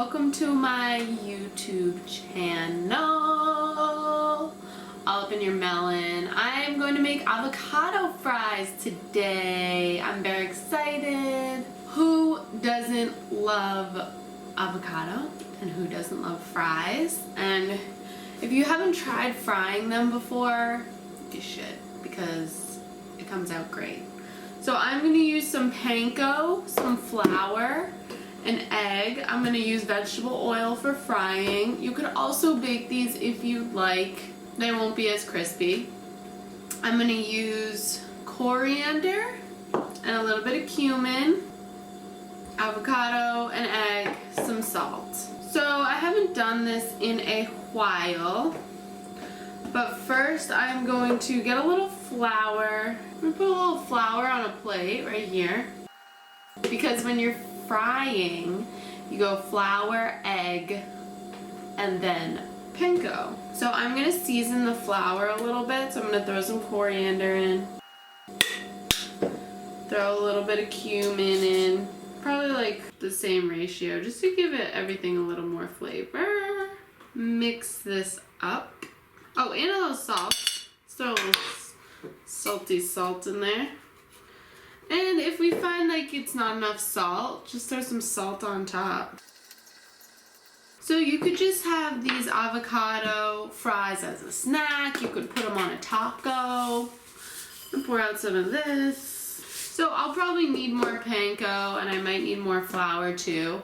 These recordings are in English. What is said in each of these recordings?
welcome to my YouTube channel. All up in your melon. I am going to make avocado fries today. I'm very excited. Who doesn't love avocado? And who doesn't love fries? And if you haven't tried frying them before, you should, because it comes out great. So I'm going to use some panko, some flour, an egg. I'm going to use vegetable oil for frying. You could also bake these if you'd like. They won't be as crispy. I'm going to use coriander and a little bit of cumin, avocado, an egg, some salt. So I haven't done this in a while, but first I'm going to get a little flour. I'm going to put a little flour on a plate right here, because when you're frying, you go flour, egg, and then panko. So I'm going to season the flour a little bit. So I'm going to throw some coriander in, throw a little bit of cumin in, probably like the same ratio, just to give it everything a little more flavor. Mix this up. Oh, and a little salt. Throw a little salty salt in there. And if we find like it's not enough salt, just throw some salt on top. So you could just have these avocado fries as a snack. You could put them on a taco. And pour out some of this. So I'll probably need more panko, and I might need more flour too.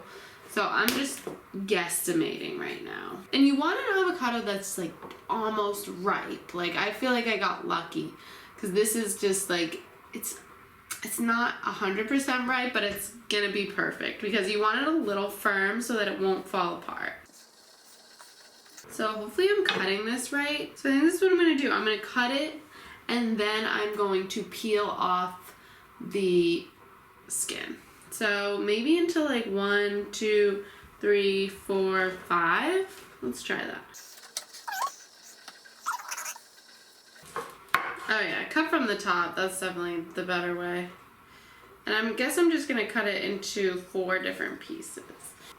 So I'm just guesstimating right now. And you want an avocado that's like almost ripe. Like I feel like I got lucky, because this is just like, it's not 100% ripe, but it's gonna be perfect, because you want it a little firm so that it won't fall apart. So hopefully I'm cutting this right. So I think this is what I'm gonna do. I'm gonna cut it, and then I'm going to peel off the skin. So maybe until like 1, 2, 3, 4, 5. Let's try that. Oh yeah, cut from the top. That's definitely the better way. And I guess I'm just gonna cut it into 4 different pieces.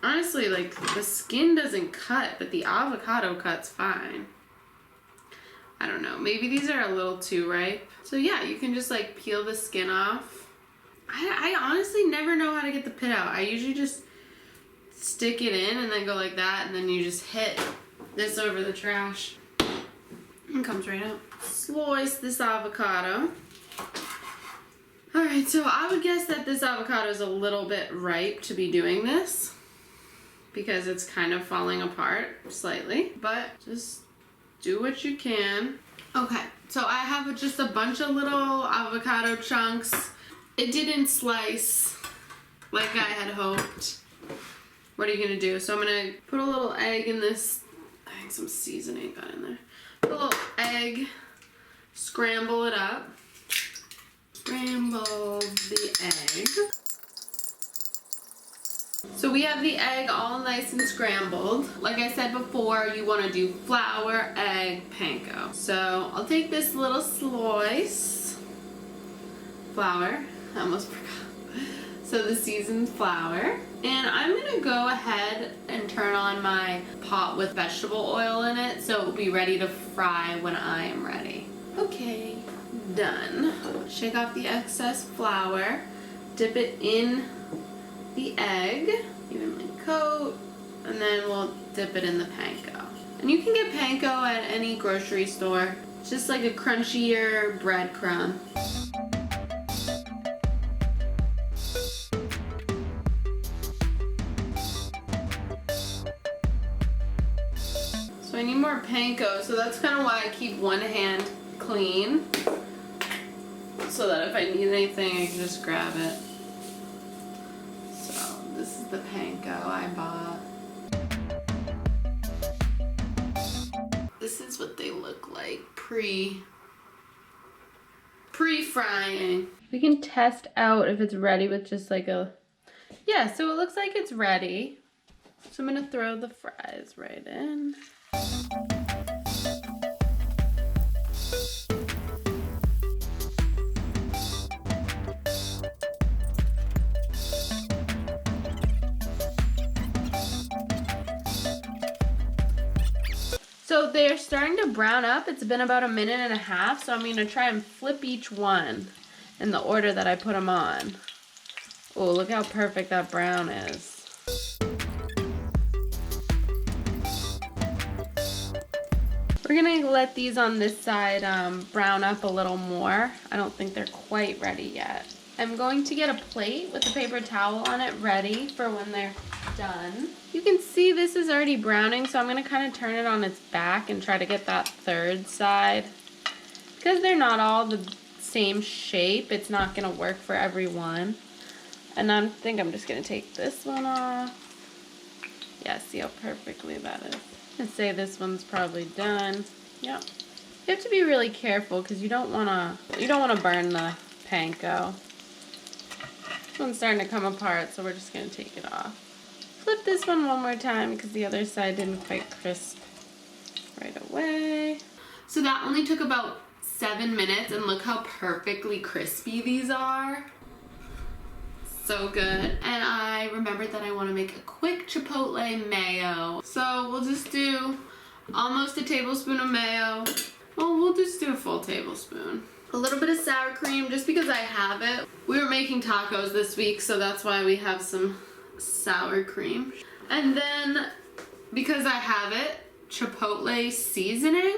Honestly, like the skin doesn't cut, but the avocado cuts fine. I don't know, maybe these are a little too ripe. So yeah, you can just like peel the skin off. I honestly never know how to get the pit out. I usually just stick it in and then go like that, and then you just hit this over the trash. It comes right out. Slice this avocado. Alright, so I would guess that this avocado is a little bit ripe to be doing this, because it's kind of falling apart slightly, but just do what you can. Okay, so I have just a bunch of little avocado chunks. It didn't slice like I had hoped. What are you gonna do? So I'm gonna put a little egg in this. I think some seasoning got in there. Put a little egg, scramble it up. Scramble the egg. So we have the egg all nice and scrambled. Like I said before, you want to do flour, egg, panko. So I'll take this little slice. Flour. I almost forgot. So the seasoned flour. And I'm going to go ahead and turn on my pot with vegetable oil in it, so it will be ready to fry when I am ready. Okay, done. Shake off the excess flour. Dip it in the egg. Evenly coat. And then we'll dip it in the panko. And you can get panko at any grocery store. It's just like a crunchier breadcrumb. I need more panko, so that's kind of why I keep one hand clean, so that if I need anything I can just grab it. So this is the panko I bought. This is what they look like pre-frying. We can test out if it's ready with just like a, yeah, so it looks like it's ready. So I'm gonna throw the fries right in. So they're starting to brown up. It's been about 1.5 minutes, so I'm going to try and flip each one in the order that I put them on. Oh, look how perfect that brown is. We're going to let these on this side brown up a little more. I don't think they're quite ready yet. I'm going to get a plate with a paper towel on it ready for when they're done. You can see this is already browning, so I'm going to kind of turn it on its back and try to get that third side. Because they're not all the same shape, it's not going to work for every one. And I think I'm just going to take this one off. Yeah, see how perfectly that is. I'm going to say this one's probably done. Yep. You have to be really careful because you don't want to burn the panko. This one's starting to come apart, so we're just going to take it off. Flip this one more time because the other side didn't quite crisp right away. So that only took about 7 minutes, and look how perfectly crispy these are. So good. And I remembered that I want to make a quick Chipotle mayo. So we'll just do almost a tablespoon of mayo. Well, we'll just do a full tablespoon. A little bit of sour cream just because I have it. We were making tacos this week, so that's why we have some sour cream. And then, because I have it, Chipotle seasoning.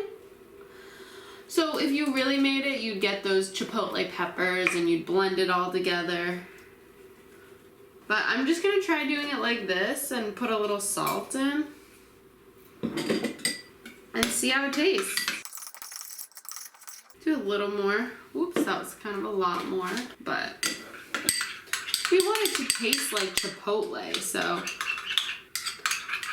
So if you really made it, you'd get those Chipotle peppers and you'd blend it all together. But I'm just gonna try doing it like this and put a little salt in and see how it tastes. Do a little more. Oops, that was kind of a lot more, but we want it to taste like Chipotle, so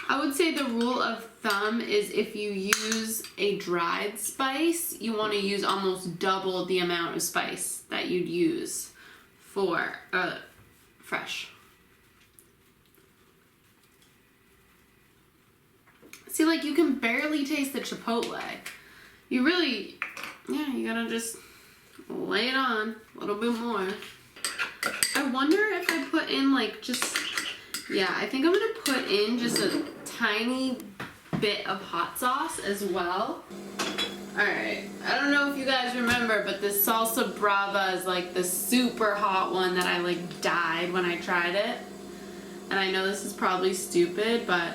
I would say the rule of thumb is if you use a dried spice, you want to use almost double the amount of spice that you'd use for fresh. See, like, you can barely taste the Chipotle. You really, yeah, you gotta just lay it on a little bit more. I wonder if I put in like just, yeah, I think I'm gonna put in just a tiny bit of hot sauce as well. Alright, I don't know if you guys remember, but this salsa brava is like the super hot one that I like died when I tried it. And I know this is probably stupid, but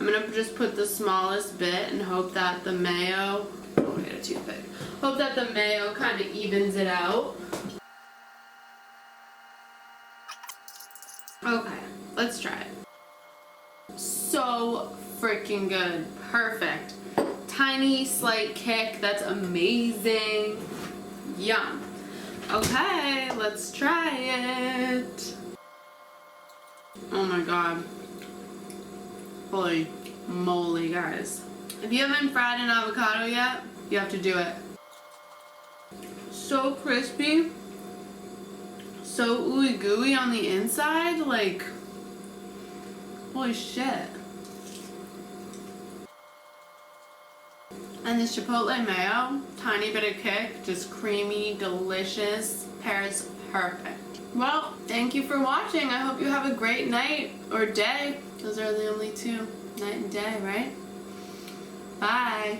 I'm gonna just put the smallest bit and hope that the mayo, oh, I got a toothpick. Hope that the mayo kind of evens it out. Okay, let's try it. So freaking good. Perfect. Tiny slight kick. That's amazing. Yum. Okay, let's try it. Oh my god. Holy moly, guys. If you haven't fried an avocado yet, you have to do it. So crispy. So ooey gooey on the inside. Like, holy shit. And this Chipotle mayo, tiny bit of kick, just creamy, delicious, pairs perfect. Well, thank you for watching. I hope you have a great night or day. Those are the only two, night and day, right? Bye.